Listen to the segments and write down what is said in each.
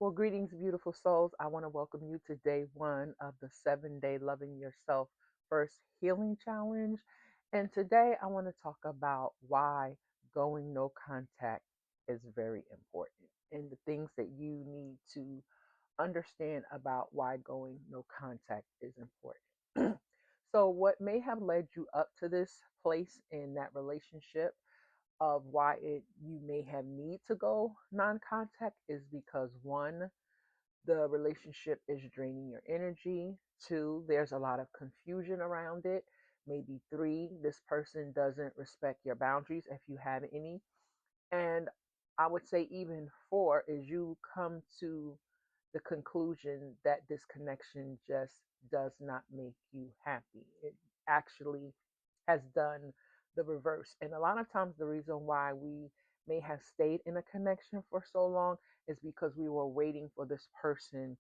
Well, greetings, beautiful souls. I want to welcome you to day one of the 7 day Loving Yourself First Healing Challenge. And today I want to talk about why going no contact is very important and the things that you need to understand about why going no contact is important. So, what may have led you up to this place in that relationship of why you may have need to go non-contact is because one, the relationship is draining your energy. Two, there's a lot of confusion around it. Maybe three, this person doesn't respect your boundaries if you have any. And I would say even four is you come to the conclusion that this connection just does not make you happy. It actually has done the reverse. And a lot of times, the reason why we may have stayed in a connection for so long is because we were waiting for this person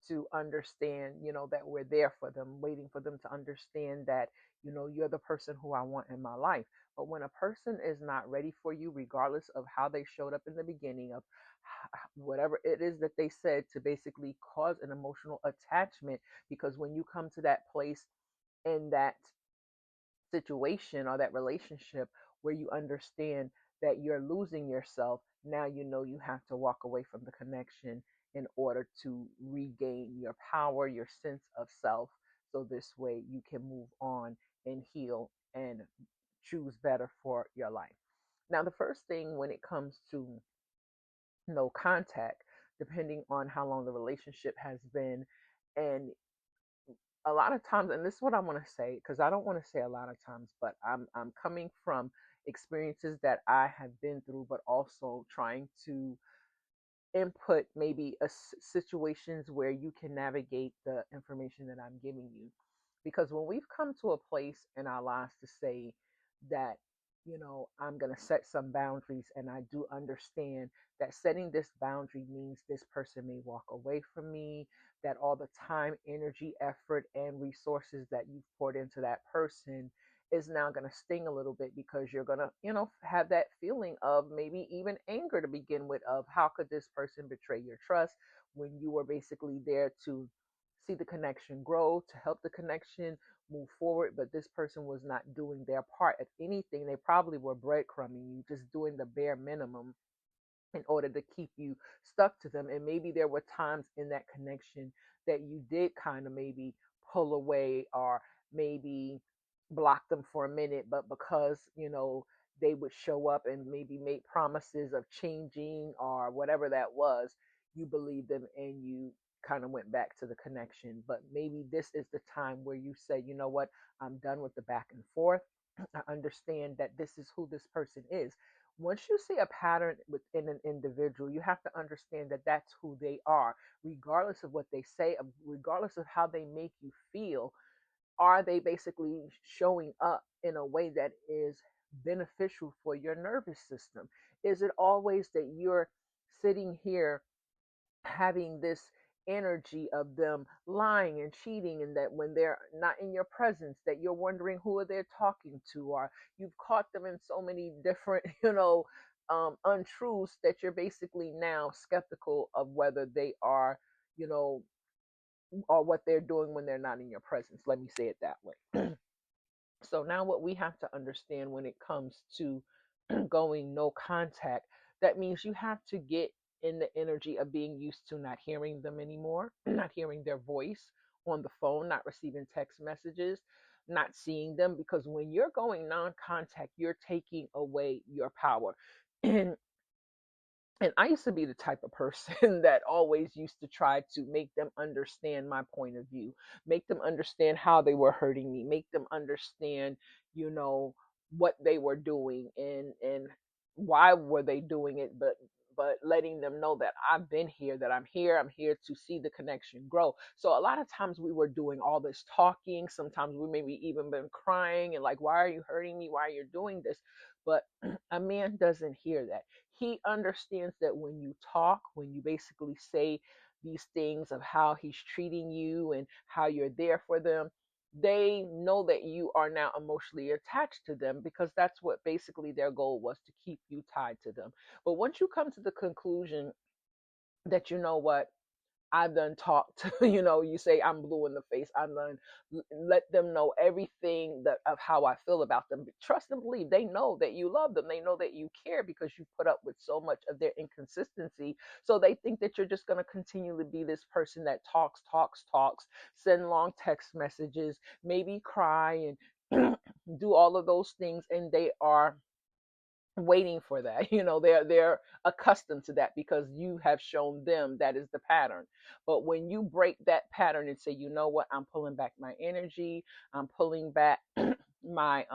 to understand, that we're there for them, waiting for them to understand that, you're the person who I want in my life. But when a person is not ready for you, regardless of how they showed up in the beginning, of whatever it is that they said to basically cause an emotional attachment, because when you come to that place in that situation or that relationship where you understand that you're losing yourself, now you know you have to walk away from the connection in order to regain your power, your sense of self. So this way you can move on and heal and choose better for your life. Now, the first thing when it comes to no contact, depending on how long the relationship has been, and a lot of times, and this is what I want to say, because I don't want to say a lot of times, but I'm coming from experiences that I have been through, but also trying to input maybe situations where you can navigate the information that I'm giving you. Because when we've come to a place in our lives to say that, I'm going to set some boundaries, and I do understand that setting this boundary means this person may walk away from me, that all the time, energy, effort, and resources that you've poured into that person is now going to sting a little bit, because you're going to, have that feeling of maybe even anger to begin with, of how could this person betray your trust when you were basically there to see the connection grow, to help the connection move forward, but this person was not doing their part. If anything, they probably were breadcrumbing you, just doing the bare minimum in order to keep you stuck to them. And maybe there were times in that connection that you did kind of maybe pull away, or maybe block them for a minute, but because, they would show up and maybe make promises of changing or whatever that was, you believed them and you kind of went back to the connection. But maybe this is the time where you say, you know what, I'm done with the back and forth. I understand that this is who this person is. Once you see a pattern within an individual, you have to understand that that's who they are, regardless of what they say, regardless of how they make you feel. Are they basically showing up in a way that is beneficial for your nervous system? Is it always that you're sitting here having this energy of them lying and cheating, and that when they're not in your presence, that you're wondering who are they talking to, or you've caught them in so many different untruths, that you're basically now skeptical of whether they are, you know or what they're doing when they're not in your presence. Let me say it that way. So now what we have to understand when it comes to going no contact, that means you have to get in the energy of being used to not hearing them anymore, not hearing their voice on the phone, not receiving text messages, not seeing them, because when you're going non-contact, you're taking away your power. And I used to be the type of person that always used to try to make them understand my point of view, make them understand how they were hurting me, make them understand, you know, what they were doing, and why were they doing it, but letting them know that I've been here, that I'm here to see the connection grow. So a lot of times we were doing all this talking. Sometimes we maybe even been crying and like, why are you hurting me? Why are you doing this? But a man doesn't hear that. He understands that when you talk, when you basically say these things of how he's treating you and how you're there for them, they know that you are now emotionally attached to them, because that's what basically their goal was, to keep you tied to them. But once you come to the conclusion that, you know what, I've done talked, you say I'm blue in the face. I've done let them know everything that of how I feel about them. Trust and believe. They know that you love them. They know that you care because you put up with so much of their inconsistency. So they think that you're just going to continually be this person that talks, talks, talks, send long text messages, maybe cry and do all of those things, and they are waiting for that. They're accustomed to that because you have shown them that is the pattern. But when you break that pattern and say, you know what, I'm pulling back my energy, I'm pulling back my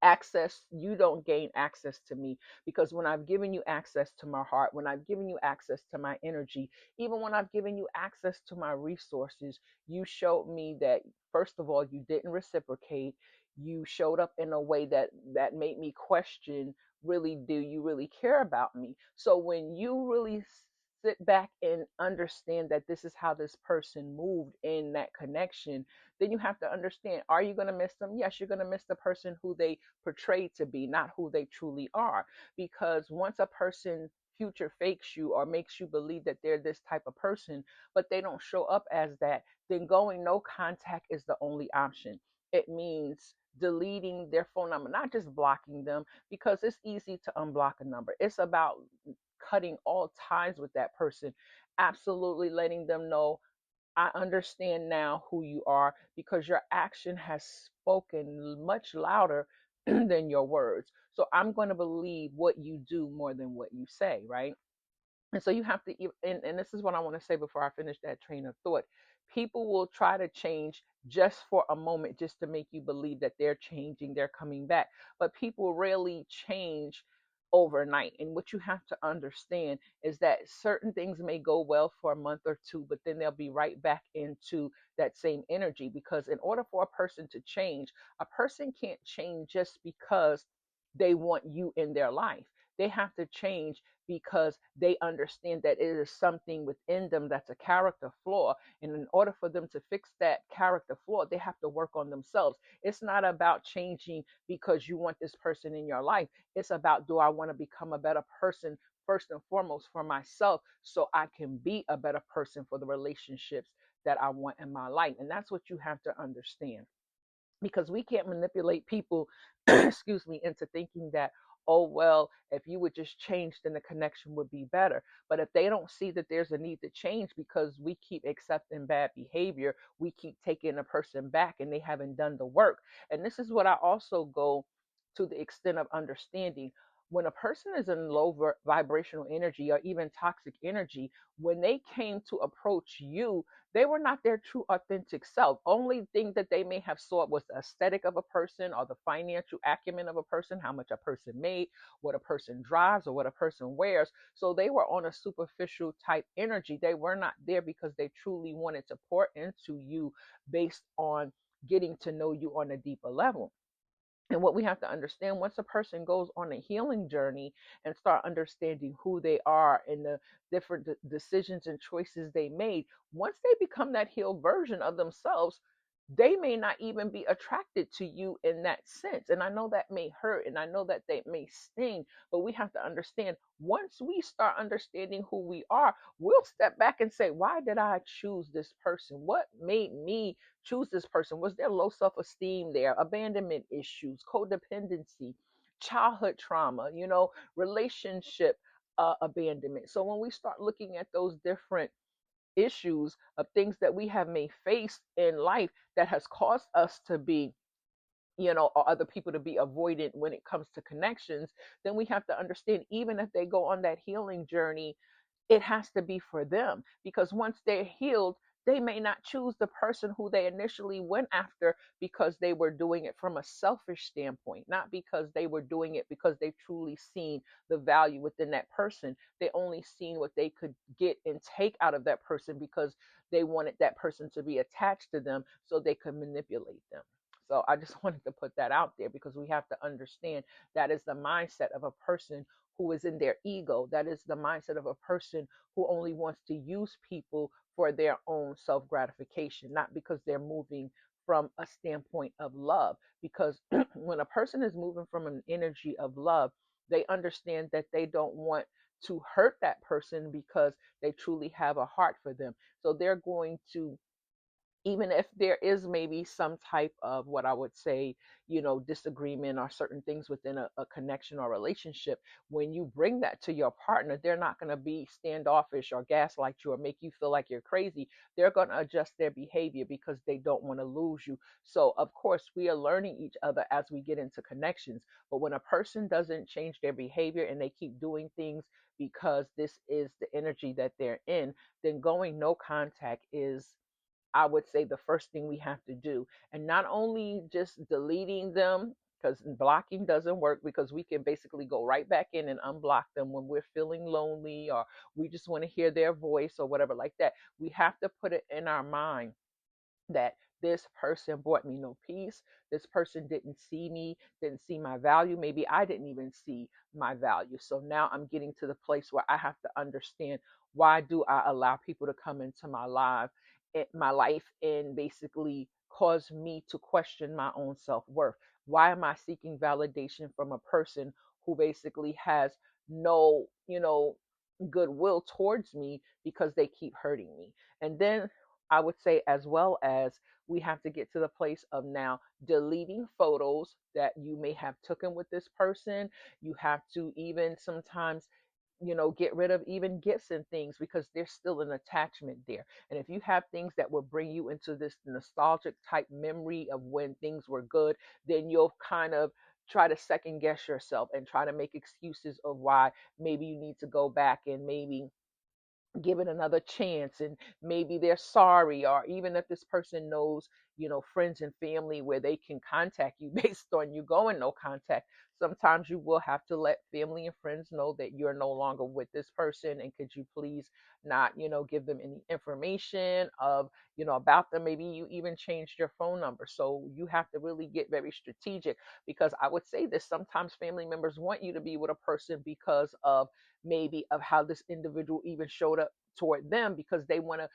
access, you don't gain access to me, because when I've given you access to my heart, when I've given you access to my energy, even when I've given you access to my resources, you showed me that, first of all, you didn't reciprocate. You showed up in a way that made me question, really, do you really care about me? So when you really sit back and understand that this is how this person moved in that connection, then you have to understand, are you going to miss them? Yes, you're going to miss the person who they portrayed to be, not who they truly are. Because once a person future fakes you or makes you believe that they're this type of person, but they don't show up as that, then going no contact is the only option. It means deleting their phone number, not just blocking them, because it's easy to unblock a number. It's about cutting all ties with that person, absolutely letting them know, I understand now who you are, because your action has spoken much louder than your words. So I'm going to believe what you do more than what you say, right? And so you have to, and this is what I want to say before I finish that train of thought. People will try to change just for a moment, just to make you believe that they're changing, they're coming back. But people rarely change overnight. And what you have to understand is that certain things may go well for a month or two, but then they'll be right back into that same energy. Because in order for a person to change, a person can't change just because they want you in their life. They have to change because they understand that it is something within them that's a character flaw. And in order for them to fix that character flaw, they have to work on themselves. It's not about changing because you want this person in your life. It's about, do I want to become a better person first and foremost for myself, so I can be a better person for the relationships that I want in my life? And that's what you have to understand, because we can't manipulate people excuse me, into thinking that, oh well, if you would just change, then the connection would be better. But if they don't see that there's a need to change, because we keep accepting bad behavior, we keep taking a person back and they haven't done the work. And this is what I also go to the extent of understanding. When a person is in low vibrational energy or even toxic energy, when they came to approach you, they were not their true authentic self. Only thing that they may have sought was the aesthetic of a person or the financial acumen of a person, how much a person made, what a person drives, or what a person wears. So they were on a superficial type energy. They were not there because they truly wanted to pour into you based on getting to know you on a deeper level. And what we have to understand, once a person goes on a healing journey and start understanding who they are and the different decisions and choices they made, once they become that healed version of themselves, they may not even be attracted to you in that sense. And I know that may hurt and I know that they may sting, but we have to understand, once we start understanding who we are, we'll step back and say, why did I choose this person? What made me choose this person? Was there low self esteem there, abandonment issues, codependency, childhood trauma, relationship abandonment? So when we start looking at those different issues of things that we have may face in life that has caused us to be, or other people to be avoidant when it comes to connections, then we have to understand, even if they go on that healing journey, it has to be for them, because once they're healed, they may not choose the person who they initially went after because they were doing it from a selfish standpoint, not because they were doing it because they truly seen the value within that person. They only seen what they could get and take out of that person because they wanted that person to be attached to them so they could manipulate them. So I just wanted to put that out there, because we have to understand that is the mindset of a person who is in their ego. That is the mindset of a person who only wants to use people for their own self gratification, not because they're moving from a standpoint of love. Because when a person is moving from an energy of love, they understand that they don't want to hurt that person because they truly have a heart for them. So they're going to, even if there is maybe some type of what I would say, disagreement or certain things within a connection or relationship, when you bring that to your partner, they're not going to be standoffish or gaslight you or make you feel like you're crazy. They're going to adjust their behavior because they don't want to lose you. So, of course, we are learning each other as we get into connections. But when a person doesn't change their behavior and they keep doing things because this is the energy that they're in, then going no contact is, I would say, the first thing we have to do. And not only just deleting them, because blocking doesn't work, because we can basically go right back in and unblock them when we're feeling lonely or we just want to hear their voice or whatever like that. We have to put it in our mind that this person brought me no peace. This person didn't see me, didn't see my value. Maybe I didn't even see my value. So now I'm getting to the place where I have to understand, why do I allow people to come into my life and basically cause me to question my own self-worth? Why am I seeking validation from a person who basically has no, goodwill towards me because they keep hurting me? And then I would say, as well as, we have to get to the place of now deleting photos that you may have taken with this person. You have to even sometimes, get rid of even gifts and things because there's still an attachment there. And if you have things that will bring you into this nostalgic type memory of when things were good, then you'll kind of try to second guess yourself and try to make excuses of why maybe you need to go back and maybe give it another chance, and maybe they're sorry, or even if this person knows, friends and family where they can contact you based on you going no contact. Sometimes you will have to let family and friends know that you're no longer with this person, and could you please not, give them any information of, about them. Maybe you even changed your phone number. So you have to really get very strategic, because I would say this, sometimes family members want you to be with a person because of maybe of how this individual even showed up toward them, because they want to,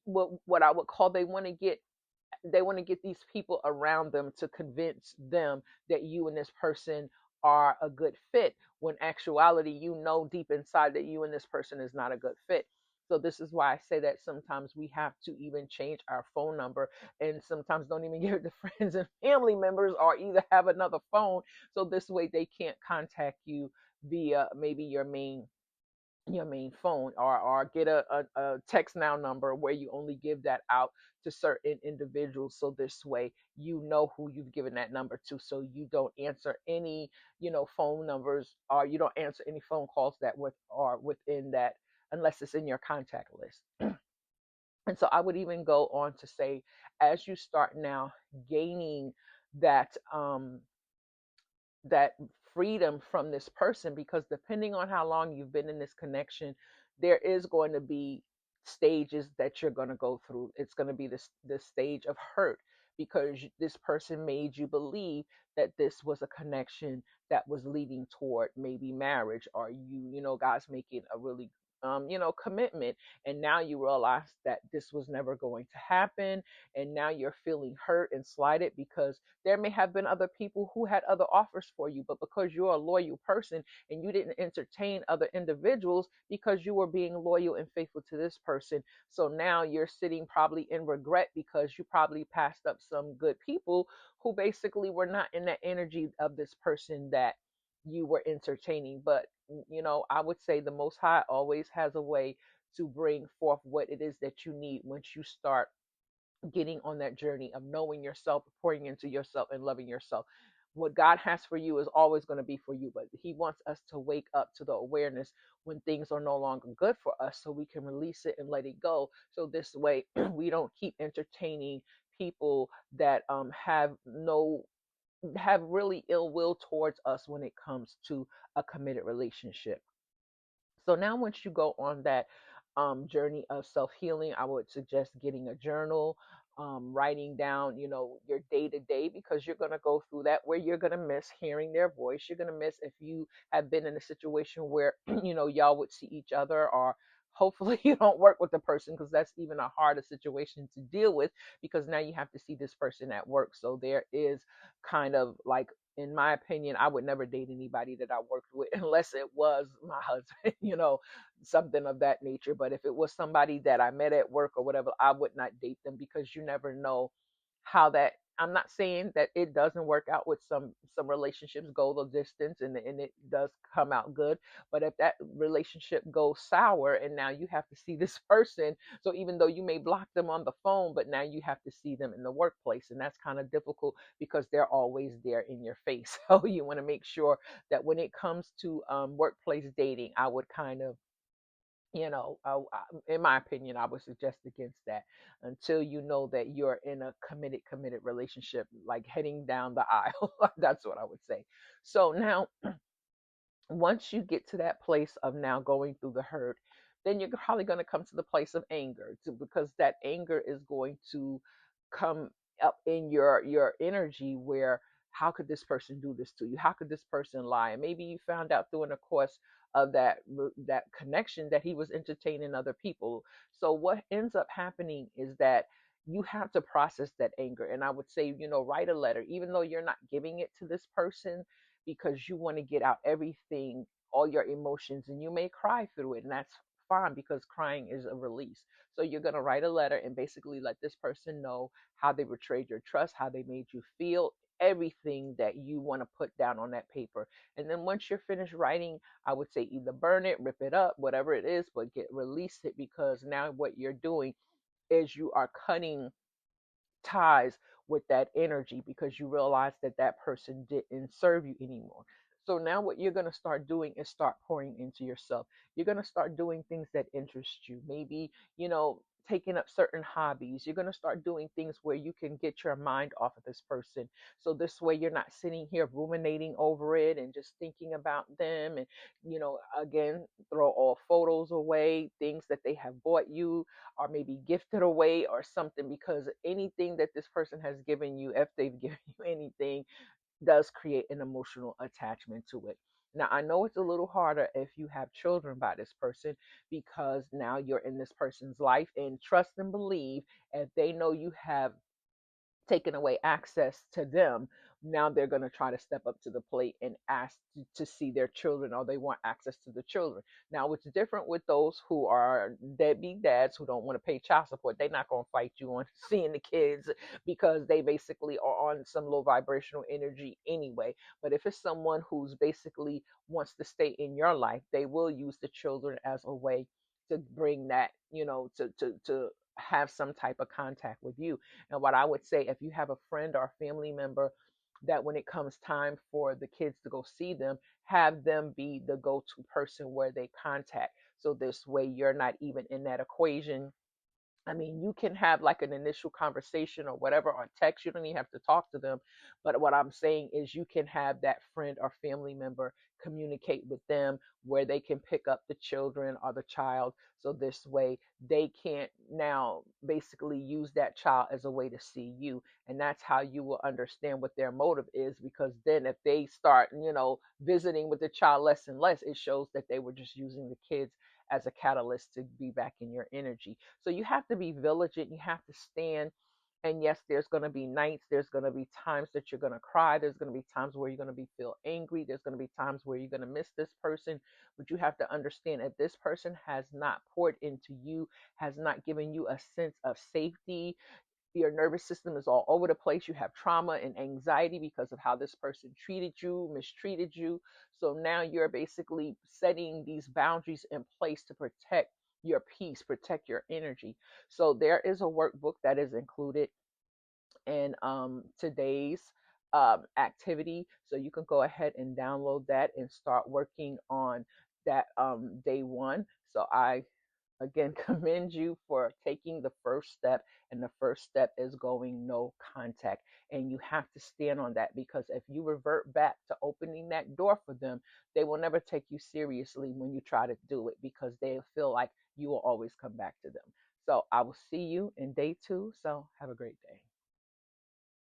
what I would call, they want to get these people around them to convince them that you and this person are a good fit, when actuality, deep inside that you and this person is not a good fit. So this is why I say that sometimes we have to even change our phone number, and sometimes don't even give it to friends and family members, or either have another phone, so this way they can't contact you via maybe your main phone, or get a text now number where you only give that out to certain individuals, so this way you know who you've given that number to, so you don't answer any phone numbers, or you don't answer any phone calls that are within that, unless it's in your contact list. And so I would even go on to say, as you start now gaining that freedom from this person, because depending on how long you've been in this connection, there is going to be stages that you're going to go through. It's going to be this stage of hurt, because this person made you believe that this was a connection that was leading toward maybe marriage, or guys making a really commitment, and now you realize that this was never going to happen, and now you're feeling hurt and slighted, because there may have been other people who had other offers for you, but because you're a loyal person and you didn't entertain other individuals because you were being loyal and faithful to this person. So now you're sitting probably in regret, because you probably passed up some good people who basically were not in that energy of this person that you were entertaining. But, I would say the Most High always has a way to bring forth what it is that you need once you start getting on that journey of knowing yourself, pouring into yourself, and loving yourself. What God has for you is always going to be for you, but He wants us to wake up to the awareness when things are no longer good for us, so we can release it and let it go. So this way, we don't keep entertaining people that have really ill will towards us when it comes to a committed relationship. So now, once you go on that journey of self healing, I would suggest getting a journal, writing down, your day to day, because you're going to go through that where you're going to miss hearing their voice. You're going to miss if you have been in a situation where, y'all would see each other, or hopefully you don't work with the person, because that's even a harder situation to deal with, because now you have to see this person at work. So there is kind of like in my opinion, I would never date anybody that I worked with unless it was my husband, something of that nature. But if it was somebody that I met at work or whatever, I would not date them because you never know how that. I'm not saying that it doesn't work out with some relationships go the distance and it does come out good, but if that relationship goes sour and now you have to see this person, so even though you may block them on the phone, but now you have to see them in the workplace, and that's kind of difficult because they're always there in your face. So you want to make sure that when it comes to workplace dating, I would kind of, in my opinion, I would suggest against that until you know that you're in a committed relationship, like heading down the aisle. That's what I would say. So now, once you get to that place of now going through the hurt, then you're probably going to come to the place of anger because that anger is going to come up in your energy where how could this person do this to you? How could this person lie? And maybe you found out through in the course of that connection that he was entertaining other people. So what ends up happening is that you have to process that anger. And I would say, write a letter, even though you're not giving it to this person because you want to get out everything, all your emotions, and you may cry through it, and that's fine because crying is a release. So you're going to write a letter and basically let this person know how they betrayed your trust, how they made you feel, everything that you want to put down on that paper. And then once you're finished writing, I would say either burn it, rip it up, whatever it is, but release it, because now what you're doing is you are cutting ties with that energy because you realize that that person didn't serve you anymore. So now what you're going to start doing is start pouring into yourself. You're going to start doing things that interest you. Maybe, taking up certain hobbies. You're going to start doing things where you can get your mind off of this person. So this way you're not sitting here ruminating over it and just thinking about them and, again, throw all photos away, things that they have bought you or maybe gifted away or something, because anything that this person has given you, if they've given you anything, does create an emotional attachment to it. Now, I know it's a little harder if you have children by this person because now you're in this person's life, and trust and believe if they know you have taken away access to them, now they're going to try to step up to the plate and ask to see their children, or they want access to the children. Now, it's different with those who are deadbeat dads who don't want to pay child support. They're not going to fight you on seeing the kids because they basically are on some low vibrational energy anyway. But if it's someone who's basically wants to stay in your life, they will use the children as a way to bring that, to have some type of contact with you. And what I would say, if you have a friend or a family member that when it comes time for the kids to go see them, have them be the go to person where they contact. So this way you're not even in that equation. I mean, you can have like an initial conversation or whatever on text. You don't even have to talk to them. But what I'm saying is, you can have that friend or family member communicate with them where they can pick up the children or the child. So this way they can't now basically use that child as a way to see you. And that's how you will understand what their motive is. Because then if they start, visiting with the child less and less, it shows that they were just using the kids as a catalyst to be back in your energy. So you have to be vigilant. You have to stand. And yes, there's going to be nights. There's going to be times that you're going to cry. There's going to be times where you're going to be feel angry. There's going to be times where you're going to miss this person. But you have to understand, if this person has not poured into you, has not given you a sense of safety, your nervous system is all over the place. You have trauma and anxiety because of how this person treated you, mistreated you. So now you're basically setting these boundaries in place to protect your peace, protect your energy. So there is a workbook that is included in today's activity. So you can go ahead and download that and start working on that day one. So I again commend you for taking the first step, and the first step is going no contact. And you have to stand on that, because if you revert back to opening that door for them, they will never take you seriously when you try to do it, because they feel like you will always come back to them. So I will see you in day two. So have a great day.